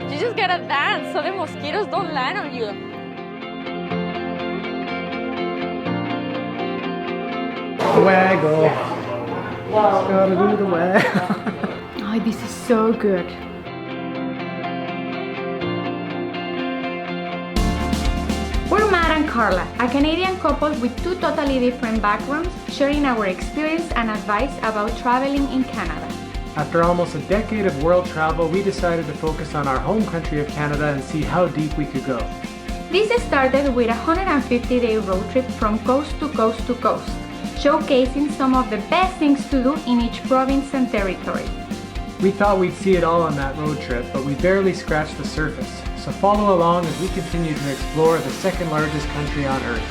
You just gotta dance so the mosquitoes don't land on you. Waggle. Wow. Gotta do the waggle. Oh, this is so good. We're Matt and Karla, a Canadian couple with two totally different backgrounds, sharing our experience and advice about traveling in Canada. After almost a decade of world travel, we decided to focus on our home country of Canada and see how deep we could go. This started with a 150-day road trip from coast to coast to coast, showcasing some of the best things to do in each province and territory. We thought we'd see it all on that road trip, but we barely scratched the surface. So follow along as we continue to explore the second largest country on Earth.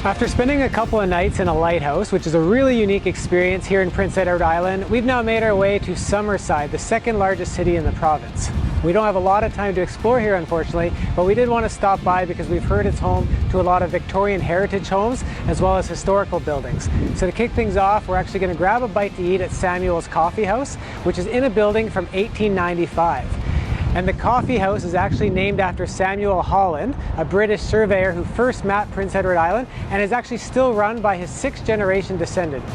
After spending a couple of nights in a lighthouse, which is a really unique experience here in Prince Edward Island, we've now made our way to Summerside, the second largest city in the province. We don't have a lot of time to explore here, unfortunately, but we did want to stop by because we've heard it's home to a lot of Victorian heritage homes as well as historical buildings. So to kick things off, we're actually going to grab a bite to eat at Samuel's Coffee House, which is in a building from 1895. And the coffee house is actually named after Samuel Holland, a British surveyor who first mapped Prince Edward Island and is actually still run by his 6th generation descendant.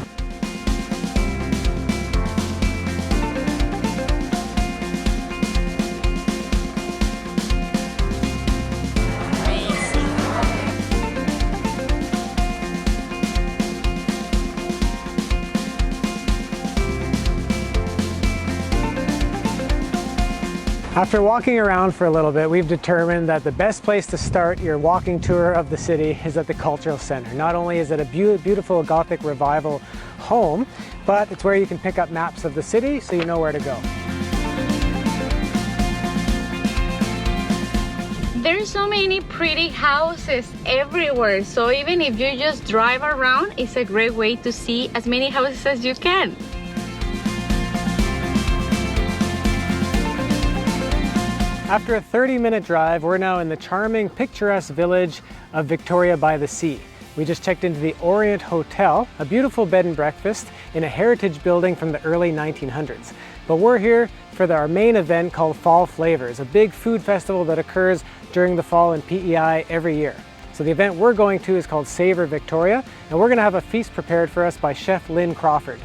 After walking around for a little bit, we've determined that the best place to start your walking tour of the city is at the Cultural Centre. Not only is it a beautiful Gothic Revival home, but it's where you can pick up maps of the city so you know where to go. There's so many pretty houses everywhere, so even if you just drive around, it's a great way to see as many houses as you can. After a 30-minute drive, we're now in the charming, picturesque village of Victoria by the Sea. We just checked into the Orient Hotel, a beautiful bed and breakfast in a heritage building from the early 1900s. But we're here for our main event called Fall Flavours, a big food festival that occurs during the fall in PEI every year. So the event we're going to is called Savour Victoria, and we're going to have a feast prepared for us by Chef Lynn Crawford.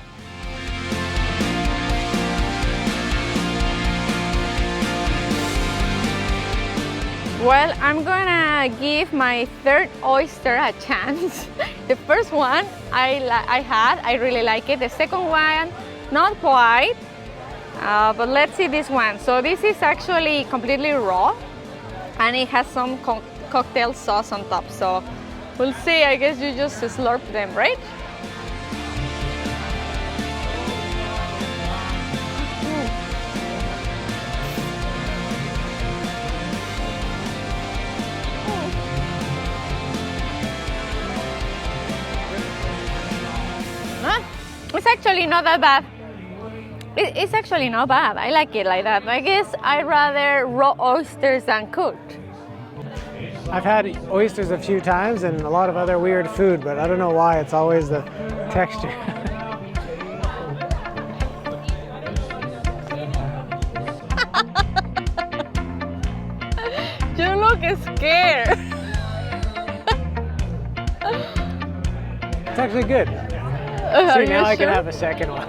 Well, I'm gonna give my third oyster a chance. The first one I really like it. The second one, not quite, but let's see this one. So this is actually completely raw, and it has some cocktail sauce on top. So we'll see. I guess you just slurp them, right? It's actually not that bad. It's actually not bad. I like it like that. I guess I'd rather raw oysters than cooked. I've had oysters a few times and a lot of other weird food, but I don't know why. It's always the texture. You look scared. It's actually good. See, now I can have a second one.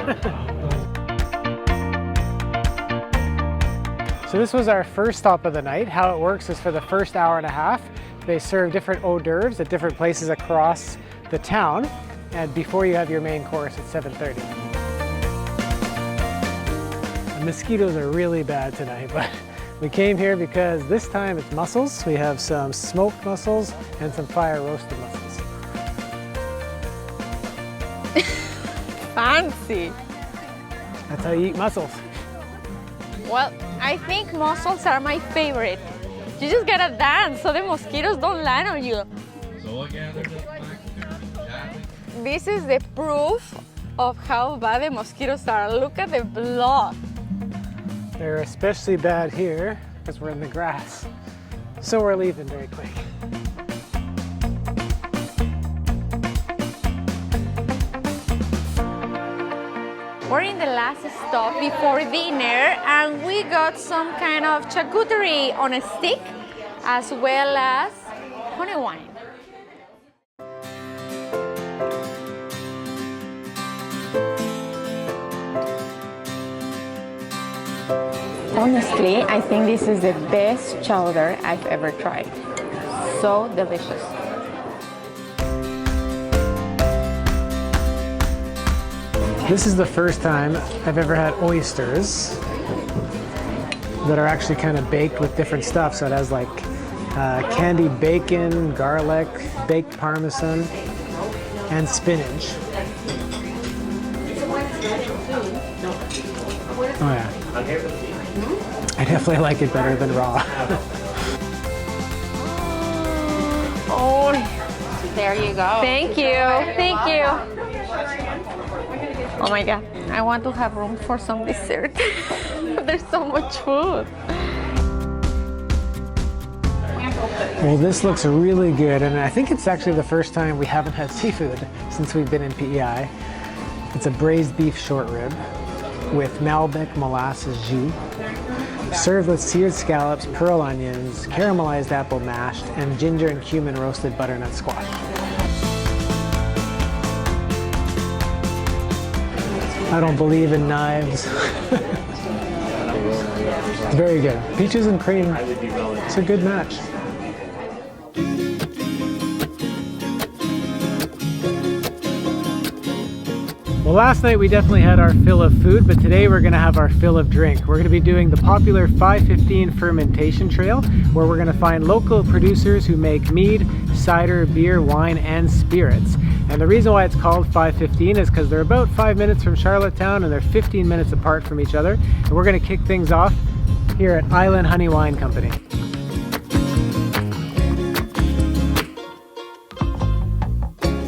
So this was our first stop of the night. How it works is for the first hour and a half, they serve different hors d'oeuvres at different places across the town, and before you have your main course at 7:30. The mosquitoes are really bad tonight, but we came here because this time it's mussels. We have some smoked mussels and some fire roasted mussels. Fancy. That's how you eat mussels. Well, I think mussels are my favorite. You just gotta dance so the mosquitoes don't land on you. This is the proof of how bad the mosquitoes are. Look at the blood. They're especially bad here because we're in the grass. So we're leaving very quick. We're in the last stop before dinner and we got some kind of charcuterie on a stick as well as honey wine. Honestly, I think this is the best chowder I've ever tried. So delicious. This is the first time I've ever had oysters that are actually kind of baked with different stuff. So it has like candied bacon, garlic, baked parmesan, and spinach. Oh yeah. I definitely like it better than raw. Oh, There you go. thank you, thank you. Oh my God, I want to have room for some dessert. There's so much food. Well, this looks really good, and I think it's actually the first time we haven't had seafood since we've been in PEI. It's a braised beef short rib with Malbec molasses jus, served with seared scallops, pearl onions, caramelized apple mashed, and ginger and cumin roasted butternut squash. I don't believe in knives. It's very good. Peaches and cream. It's a good match. Well, last night we definitely had our fill of food, but today we're gonna have our fill of drink. We're gonna be doing the popular 5:15 Fermentation Trail, where we're gonna find local producers who make mead, cider, beer, wine, and spirits. And the reason why it's called 5:15 is because they're about 5 minutes from Charlottetown and they're 15 minutes apart from each other. And we're gonna kick things off here at Island Honey Wine Company.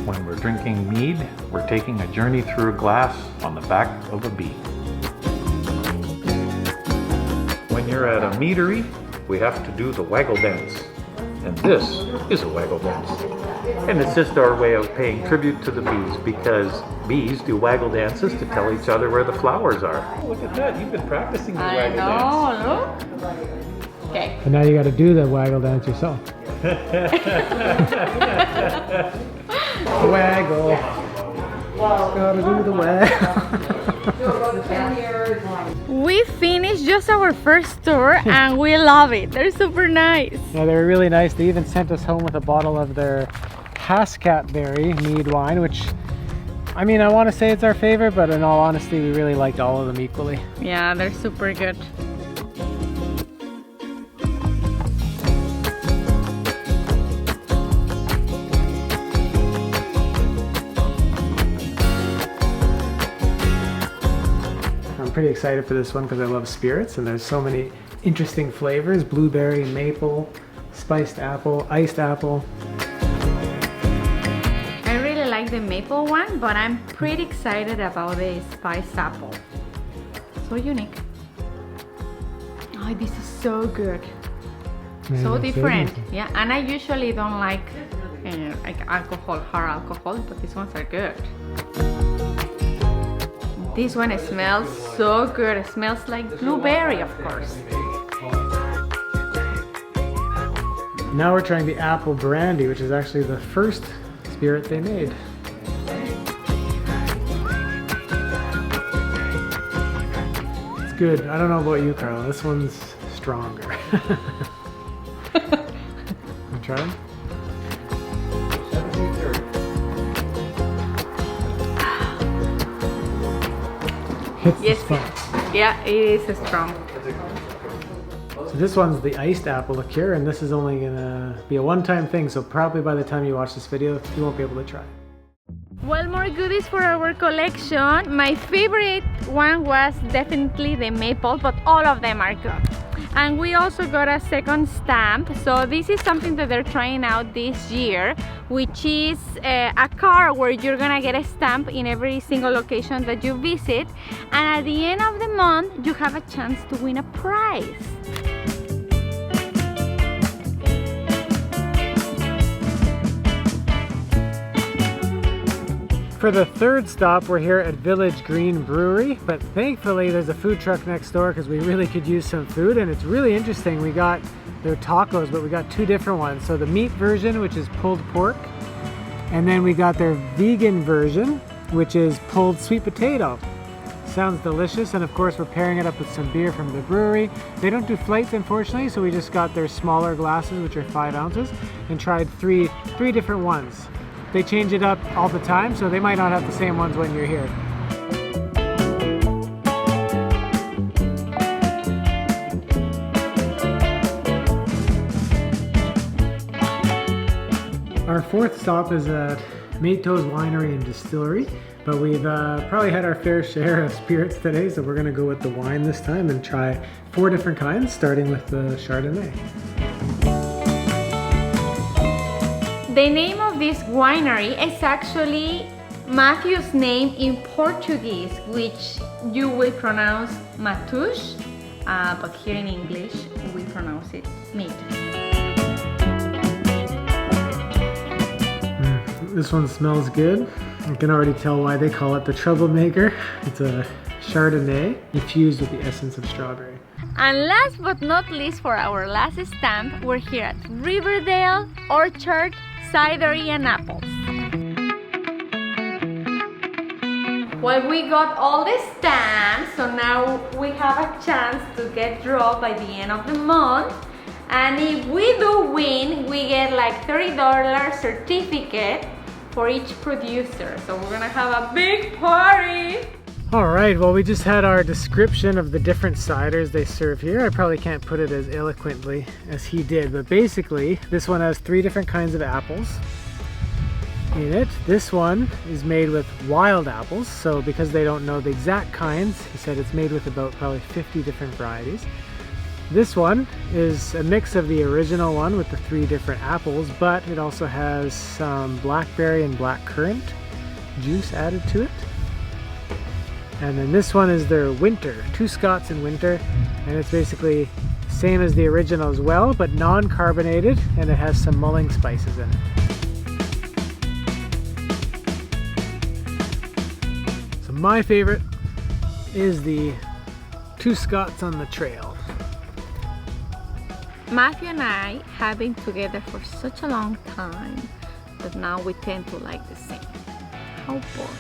When we're drinking mead, we're taking a journey through a glass on the back of a bee. When you're at a meadery, we have to do the waggle dance. And this is a waggle dance. And it's just our way of paying tribute to the bees, because bees do waggle dances to tell each other where the flowers are. Oh, look at that, you've been practicing the waggle dance. Look. Okay. And now you gotta do the waggle dance yourself. Waggle. Gotta do the waggle. We finished just our first tour and we love it. They're super nice. Yeah, they were really nice. They even sent us home with a bottle of their Hascat berry mead wine, which, I mean, I want to say it's our favorite, but in all honesty, we really liked all of them equally. Yeah, they're super good. I'm pretty excited for this one because I love spirits, and there's so many interesting flavors: blueberry, maple, spiced apple, iced apple. I really like the maple one, but I'm pretty excited about the spiced apple. So unique. Oh, this is so good. Man, So that's different. good. Yeah, and I usually don't like alcohol, hard alcohol, but these ones are good. This one smells so good. It smells like blueberry, of course. Now we're trying the apple brandy, which is actually the first spirit they made. It's good. I don't know about you, Karla. This one's stronger. You try it? Hits the spot. Yeah, it is strong. So this one's the iced apple liqueur, and this is only gonna be a one-time thing, so probably by the time you watch this video, you won't be able to try it. Well, more goodies for our collection. My favorite one was definitely the maple, but all of them are good. And we also got a second stamp. So this is something that they're trying out this year, which is a card where you're gonna get a stamp in every single location that you visit. And at the end of the month, you have a chance to win a prize. For the third stop, we're here at Village Green Brewery, but thankfully there's a food truck next door because we really could use some food, and it's really interesting. We got their tacos, but we got two different ones. So the meat version, which is pulled pork, and then we got their vegan version, which is pulled sweet potato. Sounds delicious, and of course we're pairing it up with some beer from the brewery. They don't do flights, unfortunately, so we just got their smaller glasses, which are 5 ounces, and tried three different ones. They change it up all the time, so they might not have the same ones when you're here. Our fourth stop is at Mayto's Winery and Distillery, but we've probably had our fair share of spirits today, so we're gonna go with the wine this time and try 4 different kinds, starting with the Chardonnay. The name of this winery is actually Matthew's name in Portuguese, which you will pronounce Matush, but here in English we pronounce it meat. This one smells good. I can already tell why they call it the troublemaker. It's a Chardonnay infused with the essence of strawberry. And last but not least, for our last stamp, we're here at Riverdale Orchard, Cidery and Apples. Well, we got all the stamps, so now we have a chance to get drawn by the end of the month. And if we do win, we get like $30 certificate for each producer. So we're gonna have a big party. All right, well, we just had our description of the different ciders they serve here. I probably can't put it as eloquently as he did, but basically this one has 3 different kinds of apples in it. This one is made with wild apples, so because they don't know the exact kinds, he said it's made with about probably 50 different varieties. This one is a mix of the original one with the 3 different apples, but it also has some blackberry and blackcurrant juice added to it. And then this one is their winter, 2 Scots in winter, and it's basically same as the original as well, but non-carbonated, and it has some mulling spices in it. So my favorite is the 2 Scots on the Trail. Matthew and I have been together for such a long time that now we tend to like the same. How boring.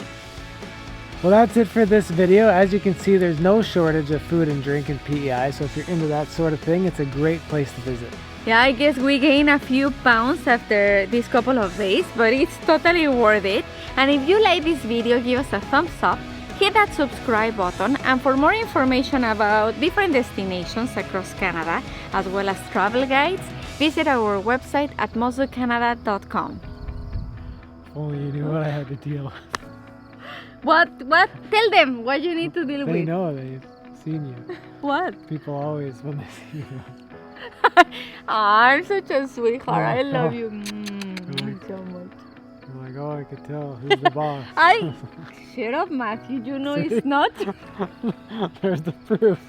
Well, that's it for this video. As you can see, there's no shortage of food and drink in PEI, so if you're into that sort of thing, it's a great place to visit. Yeah, I guess we gained a few pounds after this couple of days, but it's totally worth it. And if you like this video, give us a thumbs up, hit that subscribe button, and for more information about different destinations across Canada, as well as travel guides, visit our website at moscocanada.com. If only you knew what I had to deal with. What? Tell them what you need to deal with. They know, they've seen you. What? People always, when they see you. I'm such a sweetheart. I love you so much. I'm like, oh, I could tell. Who's the boss? Shut up, Matthew. You know it's not. There's the proof.